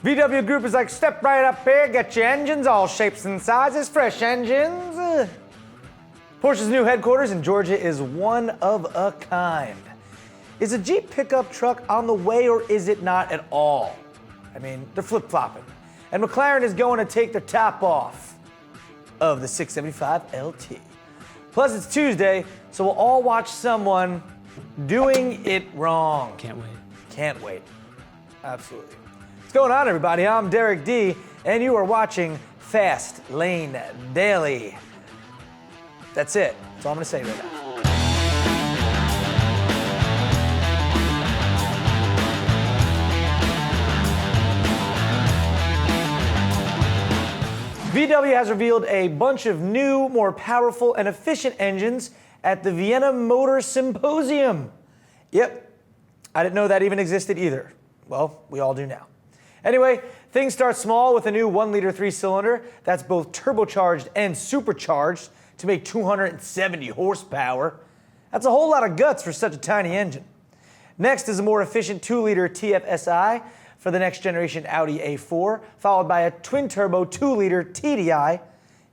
VW Group is like, step right up here, get your engines, all shapes and sizes, fresh engines. Porsche's new headquarters in Georgia is one of a kind. Is a Jeep pickup truck on the way or is it not at all? I mean, they're flip-flopping. And McLaren is going to take their top off of the 675LT. Plus, it's Tuesday, so we'll all watch someone doing it wrong. Can't wait. Can't wait. Absolutely. What's going on, everybody? I'm Derek D, and you are watching Fast Lane Daily. That's it. That's all I'm going to say right now. VW has revealed a bunch of new, more powerful and efficient engines at the Vienna Motor Symposium. Yep, I didn't know that even existed either. Well, we all do now. Anyway, things start small with a new 1-liter 3-cylinder that's both turbocharged and supercharged to make 270 horsepower. That's a whole lot of guts for such a tiny engine. Next is a more efficient 2-liter TFSI for the next generation Audi A4, followed by a twin-turbo 2-liter TDI,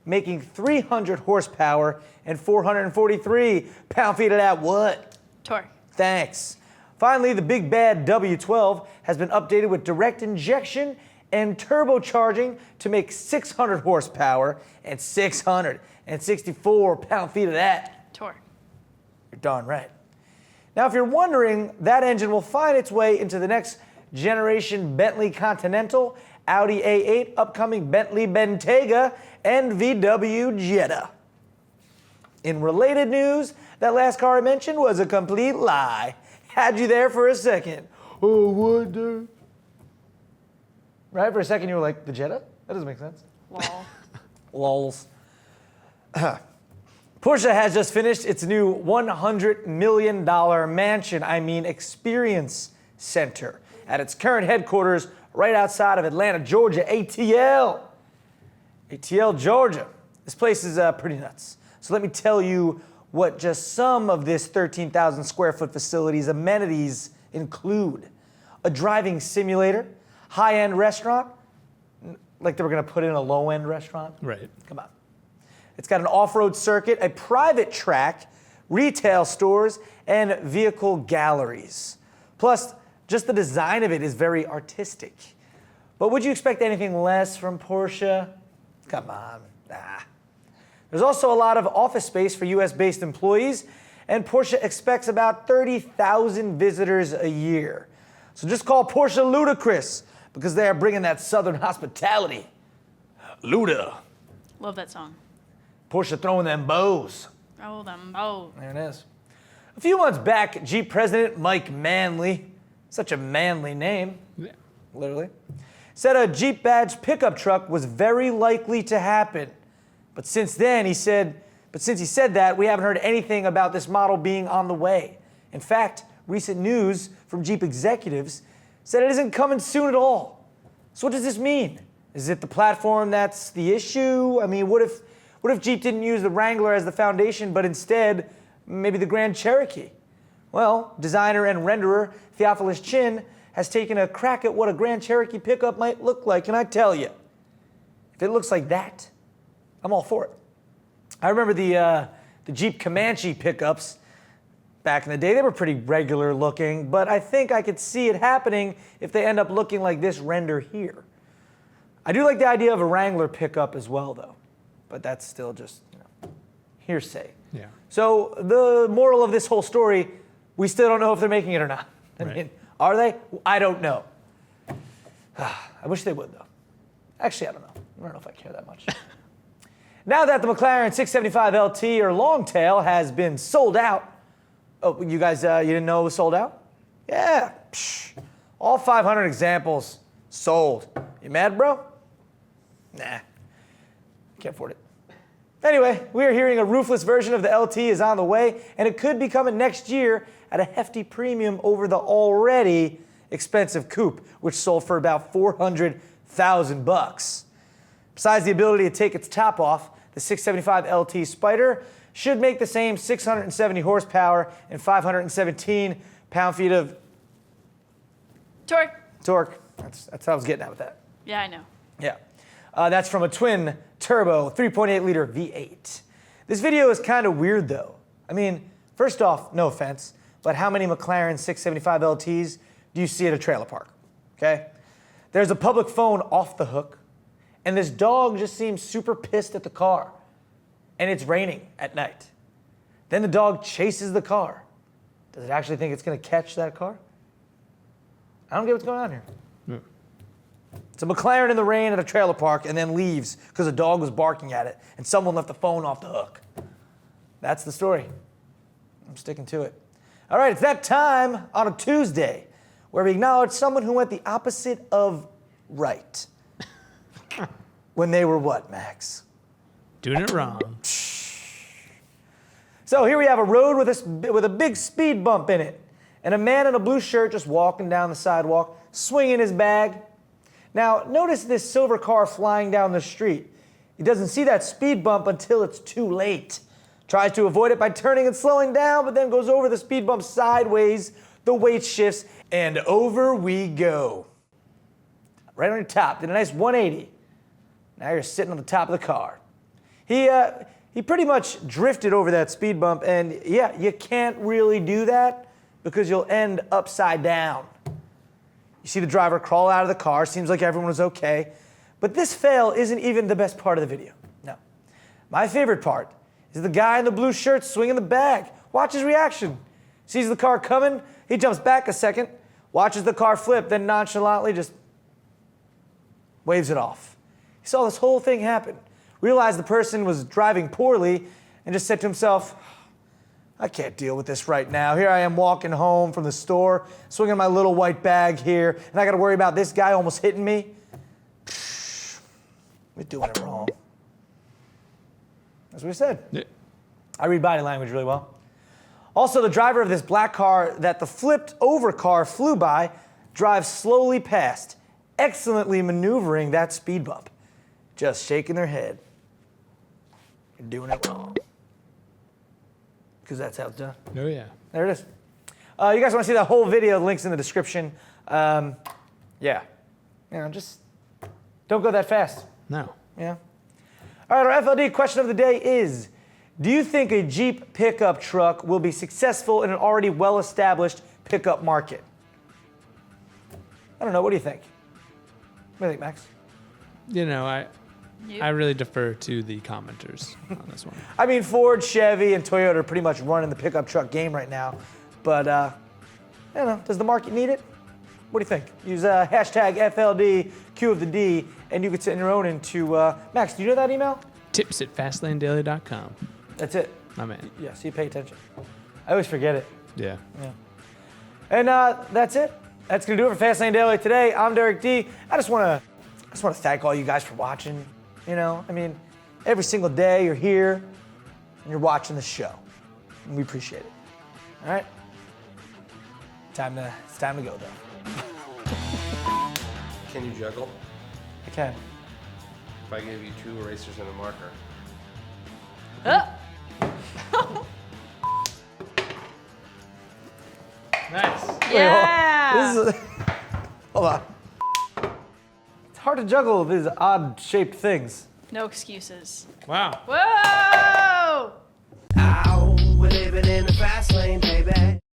making 300 horsepower and 443 pound-feet of that what? Torque. Thanks. Finally, the big bad W12 has been updated with direct injection and turbocharging to make 600 horsepower and 664 pound-feet of that. Torque. You're darn right. Now, if you're wondering, that engine will find its way into the next generation Bentley Continental, Audi A8, upcoming Bentley Bentayga, and VW Jetta. In related news, that last car I mentioned was a complete lie. Had you there for a second. Oh, what the? Right? For a second you were like, the Jetta? That doesn't make sense. Lol. Lols. Porsche has just finished its new $100 million experience center at its current headquarters right outside of Atlanta, Georgia, ATL. ATL, Georgia. This place is pretty nuts. So let me tell you what just some of this 13,000 square foot facility's amenities include. A driving simulator, high-end restaurant, like they were gonna put in a low-end restaurant. Right. Come on. It's got an off-road circuit, a private track, retail stores, and vehicle galleries. Plus, just the design of it is very artistic. But would you expect anything less from Porsche? Come on, nah. There's also a lot of office space for US-based employees, and Porsche expects about 30,000 visitors a year. So just call Porsche ludicrous, because they are bringing that Southern hospitality. Luda. Love that song. Porsche throwing them bows. Oh, them bows. There it is. A few months back, Jeep President Mike Manley, such a manly name, Yeah. literally, said a Jeep badge pickup truck was very likely to happen. But since then, since he said that, we haven't heard anything about this model being on the way. In fact, recent news from Jeep executives said it isn't coming soon at all. So what does this mean? Is it the platform that's the issue? I mean, what if Jeep didn't use the Wrangler as the foundation, but instead maybe the Grand Cherokee? Well, designer and renderer Theophilus Chin has taken a crack at what a Grand Cherokee pickup might look like, and I tell you, if it looks like that, I'm all for it. I remember the Jeep Comanche pickups back in the day. They were pretty regular looking, but I think I could see it happening if they end up looking like this render here. I do like the idea of a Wrangler pickup as well, though, but that's still just hearsay. Yeah. So the moral of this whole story, we still don't know if they're making it or not. I mean, are they? I don't know. I wish they would, though. Actually, I don't know. I don't know if I care that much. Now that the McLaren 675LT or Longtail has been sold out. Oh, you guys, you didn't know it was sold out? Yeah. Psh, all 500 examples sold. You mad, bro? Nah. Can't afford it. Anyway, we are hearing a roofless version of the LT is on the way, and it could be coming next year at a hefty premium over the already expensive coupe, which sold for about $400,000. Besides the ability to take its top off, the 675LT Spider should make the same 670 horsepower and 517 pound-feet of Torque. torque. That's what I was getting at with that. Yeah, I know. Yeah. That's from a twin turbo 3.8 liter V8. This video is kind of weird though. I mean, first off, no offense, but how many McLaren 675LTs do you see at a trailer park? Okay? There's a public phone off the hook, and this dog just seems super pissed at the car. And it's raining at night. Then the dog chases the car. Does it actually think it's going to catch that car? I don't get what's going on here. Yeah. It's a McLaren in the rain at a trailer park and then leaves because a dog was barking at it and someone left the phone off the hook. That's the story. I'm sticking to it. All right, it's that time on a Tuesday where we acknowledge someone who went the opposite of right. When they were what, Max? Doing it wrong. So here we have a road with a big speed bump in it, and a man in a blue shirt just walking down the sidewalk, swinging his bag. Now, notice this silver car flying down the street. He doesn't see that speed bump until it's too late. Tries to avoid it by turning and slowing down, but then goes over the speed bump sideways. The weight shifts, and over we go. Right on your top, did a nice 180. Now you're sitting on the top of the car. He pretty much drifted over that speed bump, and yeah, you can't really do that because you'll end upside down. You see the driver crawl out of the car, seems like everyone was okay, but this fail isn't even the best part of the video. No. My favorite part is the guy in the blue shirt swinging the bag. Watch his reaction. Sees the car coming, he jumps back a second, watches the car flip, then nonchalantly just waves it off. He saw this whole thing happen, realized the person was driving poorly, and just said to himself, I can't deal with this right now. Here I am walking home from the store, swinging my little white bag here, and I got to worry about this guy almost hitting me. We're doing it wrong. That's what he said. Yeah. I read body language really well. Also, the driver of this black car that the flipped over car flew by drives slowly past, excellently maneuvering that speed bump, just shaking their head. You're doing it wrong. Because that's how it's done. Oh, yeah. There it is. You guys want to see that whole video? Links in the description. Yeah. You know, just don't go that fast. No. Yeah. All right, our FLD question of the day is, do you think a Jeep pickup truck will be successful in an already well-established pickup market? I don't know. What do you think? What do you think, Max? You know, Nope. I really defer to the commenters on this one. I mean, Ford, Chevy, and Toyota are pretty much running the pickup truck game right now. But, I don't know. Does the market need it? What do you think? Use hashtag FLD, Q of the D, and you can send your own into... Max, do you know that email? Tips@fastlanedaily.com. That's it. My man. Yeah, so you pay attention. I always forget it. Yeah. Yeah. And that's it. That's going to do it for Fastlane Daily today. I'm Derek D. I just want to thank all you guys for watching. You know, I mean, every single day you're here and you're watching the show. And we appreciate it. All right? It's time to go, though. Can you juggle? I can. If I gave you 2 erasers and a marker. Nice. Yeah. This is hold on. It's hard to juggle these odd-shaped things. No excuses. Wow. Whoa! Ow, we're living in the fast lane, baby.